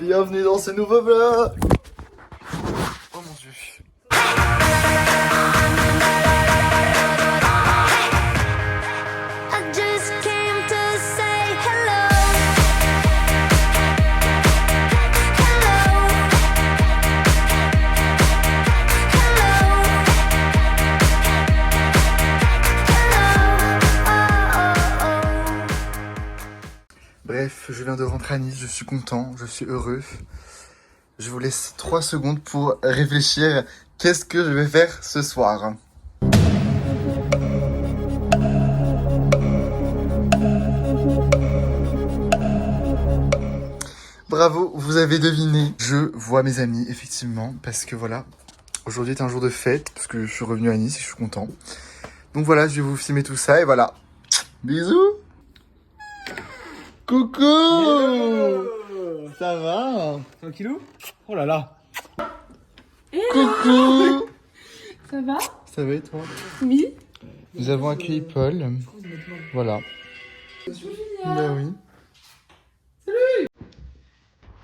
Bienvenue dans ce nouveau vlog. Oh mon dieu. Bref, je viens de rentrer à Nice, je suis content, je suis heureux. Je vous laisse 3 secondes pour réfléchir qu'est-ce que je vais faire ce soir. Bravo, vous avez deviné. Je vois mes amis, effectivement, parce que voilà, aujourd'hui est un jour de fête, parce que je suis revenu à Nice et je suis content. Donc voilà, je vais vous filmer tout ça et voilà. Bisous. Coucou. Hello. Ça va? Tranquillou? Oh là là. Coucou. Ça va? Ça va et toi? Oui. Nous avons accueilli Paul. Voilà. Bah oui. Salut.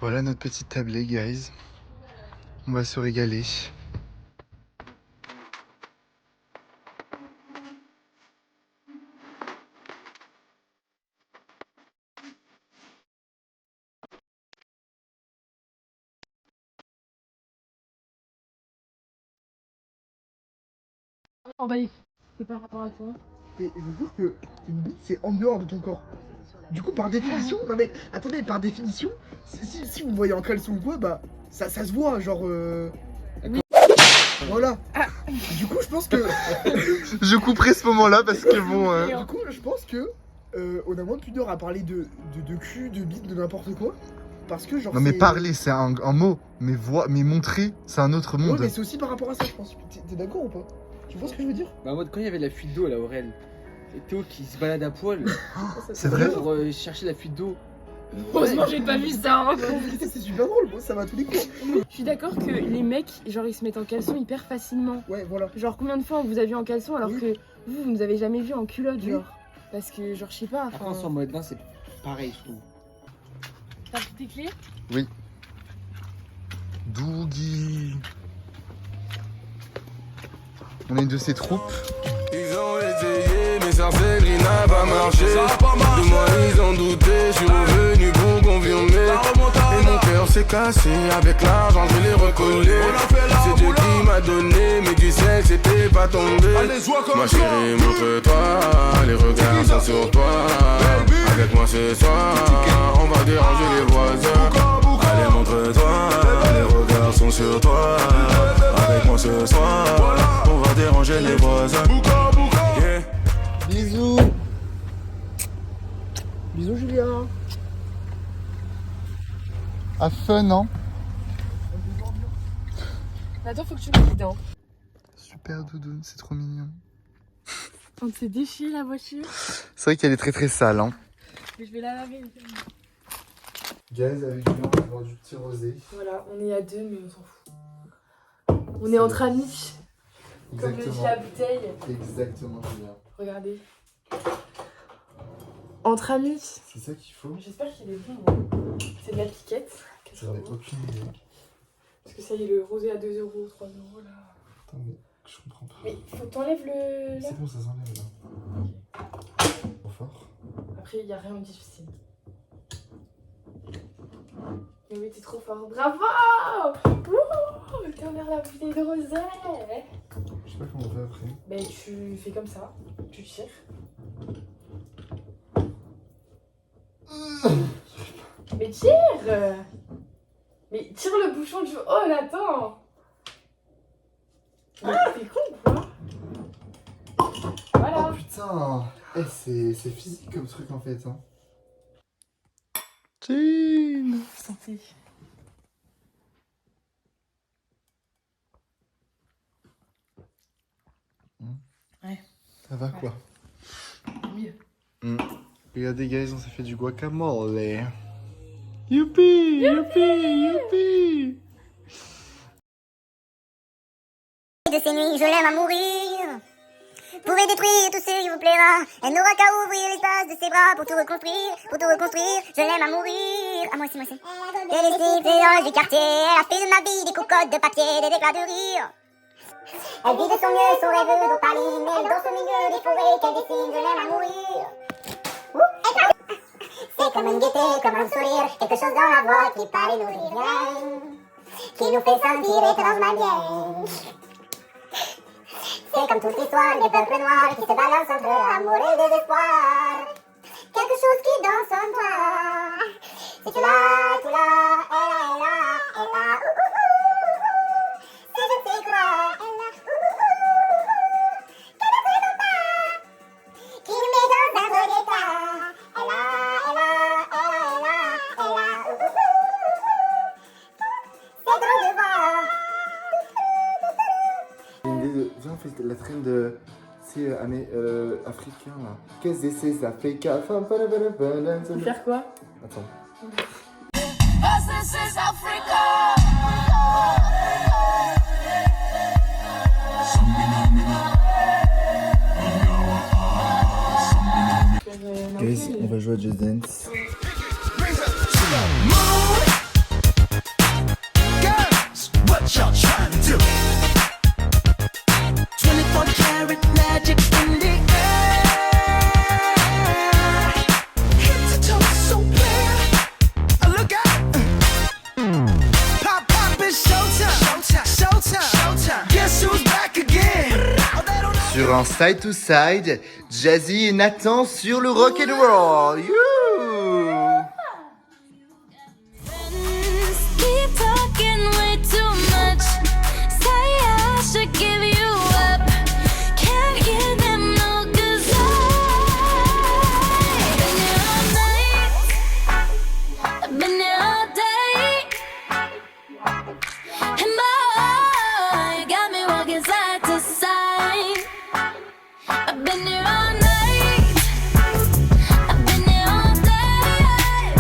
Voilà notre petite tablée, guys. On va se régaler. Emballé. C'est par rapport à quoi? Et je vous jure que une bite c'est en dehors de ton corps. Du coup, par définition, non mais attendez, par définition, si vous me voyez en caleçon ou quoi, bah ça se voit, genre. Oui. Voilà. Du coup, je pense que. Je couperai ce moment-là parce que bon. Du coup, je pense que. On a moins de pudeur à parler de cul, de bite, de n'importe quoi. Parce que genre. Non mais c'est- parler c'est un mot, mais mais montrer c'est un autre Ouais, monde. mais c'est aussi par rapport à ça, je pense. T'es d'accord ou pas? Tu vois ce que je veux dire? Bah en mode quand il y avait de la fuite d'eau là Aurel, et Théo qui se balade à poil C'est vrai? pour chercher la fuite d'eau. Heureusement, j'ai pas vu ça. Hein. En vérité, c'est super drôle, moi, ça va à tous les coups. Je suis d'accord que les mecs, genre, ils se mettent en caleçon hyper facilement. Ouais, voilà. Genre, combien de fois on vous a vu en caleçon alors Oui. que vous nous avez jamais vu en culotte, Oui. genre? Parce que, genre, je sais pas. Après sur mode bain c'est pareil je trouve. T'as pris tes clés? Dougie. On est une de ces troupes. Ils ont essayé, mais sorcellerie n'a pas marché. De moi ils ont douté, je suis revenu pour confirmer. Et mon cœur s'est cassé, avec l'argent je l'ai recollé. C'est Dieu qui m'a donné, mais du ciel c'était pas tombé. Ma chérie, montre-toi, les regards sont sur toi. Avec moi ce soir, on va déranger les voisins. Allez, montre-toi, les regards sont sur toi. Avec moi ce soir, on va déranger les voisins. Yeah. Bisous. Bisous, Julien. À fun, hein? Attends, faut que tu me guides, hein. Super doudoune, c'est trop mignon. Quand c'est déchiré la voiture. C'est vrai qu'elle est très très sale, hein. Mais je vais la laver. Guys, avec Julien, on va boire du petit rosé. Voilà, on est à deux, mais on s'en fout. On est entre amis. Comme le dit la bouteille. Exactement, Julien. Regardez. Entre amis. C'est ça qu'il faut. J'espère qu'il est bon. Hein. C'est de la piquette. J'en ai aucune idée. Parce que ça y est, le rosé à 2 €, 3 € là. Attends, mais je comprends pas. Mais faut que t'enlèves le. Là. C'est bon, ça s'enlève là. Trop fort. Après, il n'y a rien de difficile. Mais oui, t'es trop fort. Bravo! Wouh! T'as ouvert la bouteille de rosé. Je sais pas comment on fait après. Ben, tu fais comme ça. Tu tires. Mais tire! Mais tire le bouchon du... Oh, là, attends! Mais t'es con ou quoi? Voilà. Oh putain! C'est physique comme truc en fait, hein. Jean! Santé. Ouais. Ça va quoi? Mieux. Regardez guys, on s'est fait du guacamole. Youpi! Youpi! Youpi! De ces nuits, je l'aime à mourir. pouvez détruire tout ce qui vous plaira. Elle n'aura qu'à ouvrir l'espace de ses bras pour tout reconstruire, je l'aime à mourir. Ah, moi aussi, moi aussi. Elle est si dans du quartier, elle a fait de ma vie des cocottes de papier, des éclats de rire. Elle vit de son mieux son rêve d'opaline, mais elle danse au milieu des forêts qu'elle dessine, je l'aime à mourir. C'est comme une gaieté, comme un sourire, quelque chose dans la voix qui paraît nous bien, qui nous fait sentir étrangement bien. C'est comme toute l'histoire des peuples noirs qui se balancent entre amour et désespoir. Quelque chose qui danse en toi. Si tu l'as, elle a, si je t'y crois, elle a, qu'elle ne présente pas, qui nous met dans un drôle d'état. Elle a, c'est drôle de voir. J'ai une idée de. Viens, on fait la traîne de. C'est africain là. Qu'est-ce que c'est ça fait qu'à. Faire quoi? Attends. Guys, on va jouer à Just Dance. Girls, what y'all trying to do? 24 karat magic in the air. Head to toe so clear. Look out. Pop, pop, it's showtime. Showtime. Showtime. Guess who's back again? Sur un side to side, Jazzy et Nathan sur le rock and roll. You. Keep talking way too much. Say I should give you up. Can't hear them no, 'cause I've been here all day. And boy, you got me walking side to side. I've been here all night. I've been here all day.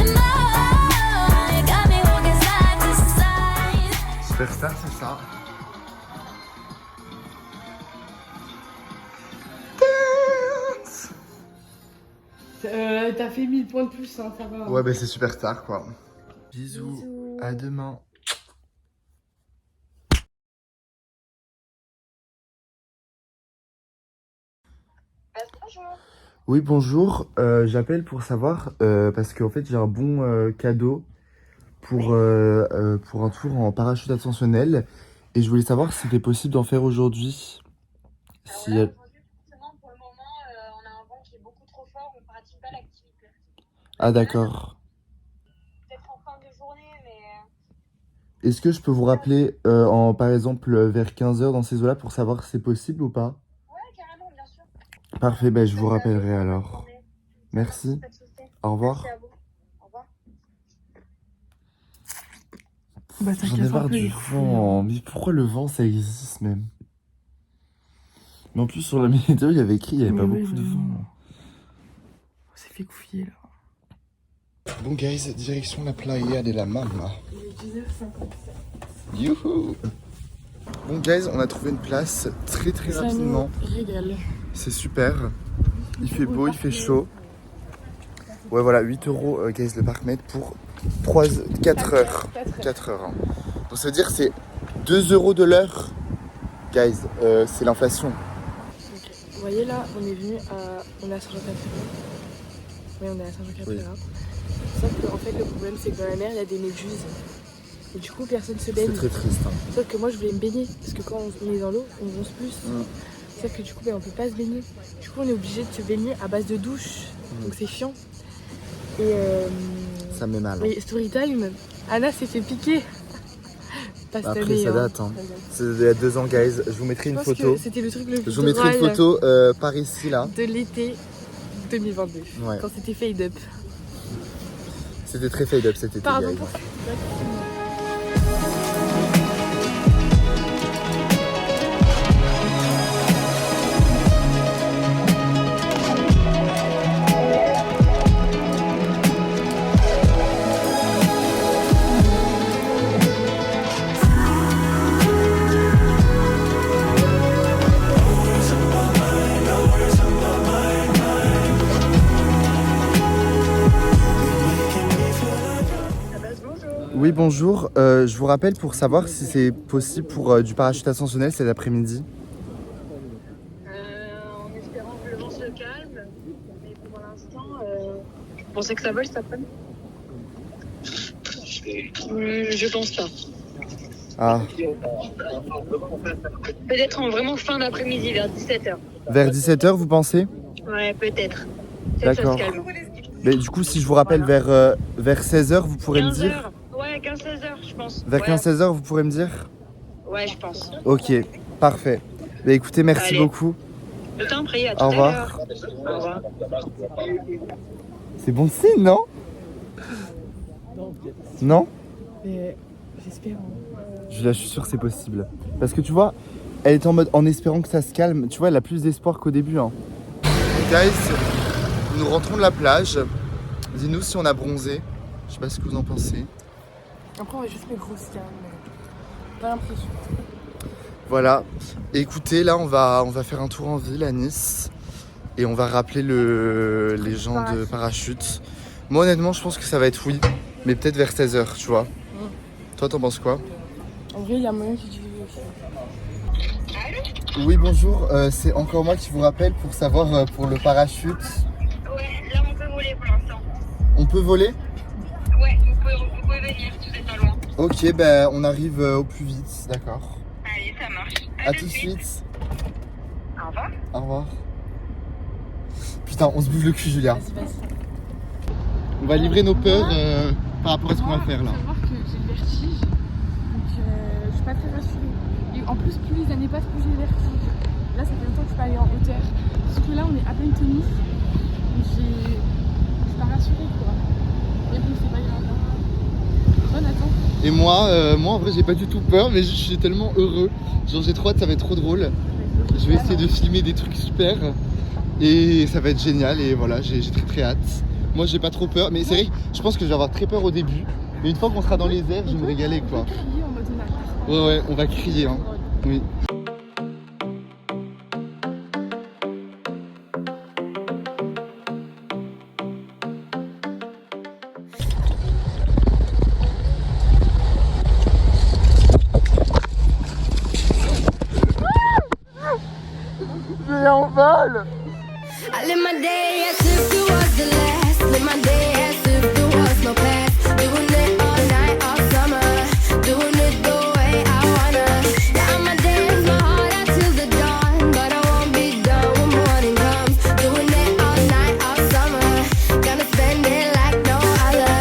And boy, you got me walking side to side. Superstar, c'est ça. T'as fait 1000 points de plus, hein, ça va. Ouais, bah c'est Superstar quoi. Bisous. Bisous. À demain. Oui, bonjour. J'appelle pour savoir, parce qu'en fait j'ai un bon cadeau pour un tour en parachute ascensionnel. Et je voulais savoir si c'était possible d'en faire aujourd'hui. Si Pour le moment, on a un vent qui est beaucoup trop fort, on ne pratique pas l'activité. Ah d'accord. Peut-être en fin de journée, mais Est-ce que je peux vous rappeler par exemple vers 15h dans ces eaux-là pour savoir si c'est possible ou pas? ouais, carrément, bien sûr. Parfait, ben je vous rappellerai alors. Merci. Pas de soucis. Au revoir. Merci à vous. Au revoir. Bah, J'en ai marre du vent. Mais pourquoi le vent ça existe même? Mais en plus sur la météo il y avait écrit il n'y avait pas Mais oui, beaucoup de mais vent. non. On s'est fait couiller là. Bon guys, direction la playa de la Mama. Il est 10h57. Youhou! Bon guys, on a trouvé une place très rapidement. Régale. C'est super. Il fait beau, il fait chaud. Ouais voilà, 8 € guys le parc-mètre pour 4 heures. 4 heures. Hein. Donc ça veut dire que c'est 2 € de l'heure. Guys, c'est l'inflation. Ok. Vous voyez là, on est venu à. On est à Saint-Jean-Cap-Ferrat. Oui, on est à Saint-Jean-Cap-Ferrat. Sauf que en fait, le problème, c'est que dans la mer, il y a des méduses. Et du coup, personne se baigne. C'est très triste. Hein. Sauf que moi, je voulais me baigner. Parce que quand on est dans l'eau, on bronze plus. Sauf que du coup, on peut pas se baigner. Du coup, on est obligé de se baigner à base de douche. Donc c'est chiant. Et Ça me met mal. Hein. et story time, Anna s'est fait piquer. Pas cette Après année, ça date. Hein. C'est il y a 2 ans guys. Je vous mettrai Je une pense photo. que c'était le truc le plus Je vous mettrai une drôle photo par ici là. de l'été 2022. Ouais. Quand c'était fade up. C'était très fade up cet été Pardon guys. pour Oui, bonjour. Je vous rappelle pour savoir si c'est possible pour du parachute ascensionnel cet après-midi. En espérant que le vent se calme, mais pour l'instant, je pensais que ça vole cet après-midi. Je pense pas. Ah, Peut-être en vraiment fin d'après-midi, vers 17h. vers 17h, vous pensez? Ouais, peut-être. Peut-être D'accord. ça se calme. Mais du coup, si je vous rappelle vers 16h, vous pourrez me 15 dire? heures. Ouais, 15-16h, je pense. Vers Ouais. 15-16h, vous pourrez me dire? Ouais, je pense. Ok, parfait. Bah écoutez, merci Allez. beaucoup. Je t'en prie, à tout Au à revoir. l'heure. Au revoir. C'est bon signe, non? Non? Mais j'espère. Je suis sûr que c'est possible. Parce que tu vois, elle est en mode en espérant que ça se calme. Tu vois, elle a plus d'espoir qu'au début. Hein. Guys, nous rentrons de la plage. Dis-nous si on a bronzé. Je sais pas ce que vous en pensez. Après, on va juste mes grosses cannes. Pas l'impression. Voilà. Écoutez, là, on va faire un tour en ville à Nice. Et on va rappeler les gens de parachute. Moi, honnêtement, je pense que ça va être oui. Mais peut-être vers 16h, tu vois. Toi, t'en penses quoi? En vrai, il y a moyen que tu aussi. Oui, bonjour. C'est encore moi qui vous rappelle pour savoir pour le parachute. Ouais, là, on peut voler pour l'instant. On peut voler? Ouais, vous pouvez venir, vous êtes pas loin. Ok, ben on arrive au plus vite, d'accord. Allez, ça marche. À tout de suite. Au revoir. Au revoir. Putain, on se bouge le cul, Julia. Vas-y. On va livrer nos peurs par rapport à ce qu'on va faire là. Il faut savoir que j'ai le vertige, donc je suis pas très rassurée. Et en plus, plus les années passent, plus j'ai le vertige. Là, ça fait longtemps que je peux aller en hauteur. Parce que là, on est à peine tenu. Donc je suis pas rassurée, quoi. Mais bon, c'est pas grave. Toi, Nathan? Et moi en vrai, j'ai pas du tout peur, mais je suis tellement heureux. Genre, j'ai trop hâte, ça va être trop drôle. Je vais essayer de filmer des trucs super. Et ça va être génial. Et voilà, j'ai très très hâte. Moi, j'ai pas trop peur, mais c'est vrai, je pense que je vais avoir très peur au début. Mais une fois qu'on sera dans les airs, je vais me régaler quoi. On peut crier en mode on a. Ouais, on va crier, hein. Oui. J'ai en vol. I live my day as if it was the last. Live my day as if there was no past. Doing it all night, all summer. Doing it the way I wanna. Now I'ma dance my heart out till the dawn. But I won't be done when morning comes. Doing it all night, all summer. Gonna spend it like no other.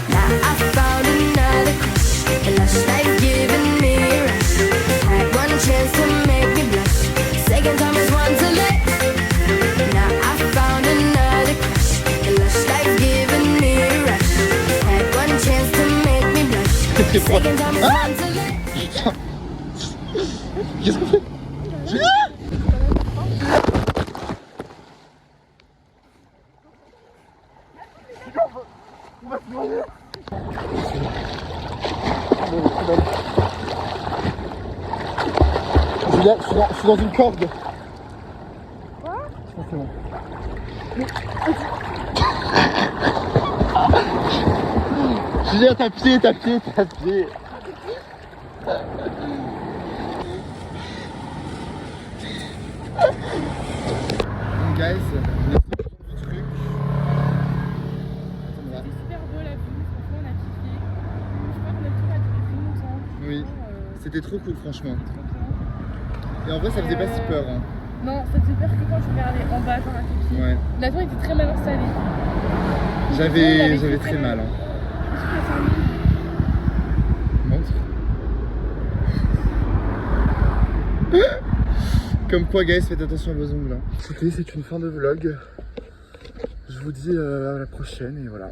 Now I found another crush. The lush life giving me a rush. Had one chance to make me blush. Second time is one to let. Now I found another crush. The lush life giving me a rush. Had one chance to make me blush. Second time is one to let. Qu'est-ce qu'on fait? Julia, je suis dans une corde. Quoi? Je pense que c'est bon. Julia, t'as pied. Guys, on est du truc. C'était super beau la vue, franchement, on a kiffé. Je crois que notre tour a duré très longtemps. Oui, Franchement, c'était trop cool franchement. trop bien. Et en vrai, ça faisait pas si peur. Hein. Non, ça faisait peur que quand je regardais en bas, genre à pipi. Ouais. La tour était très mal installée. J'avais très mal. Hein. Montre. Comme quoi, guys, faites attention à vos ongles. Hein. Écoutez, c'est une fin de vlog. Je vous dis à la prochaine et voilà.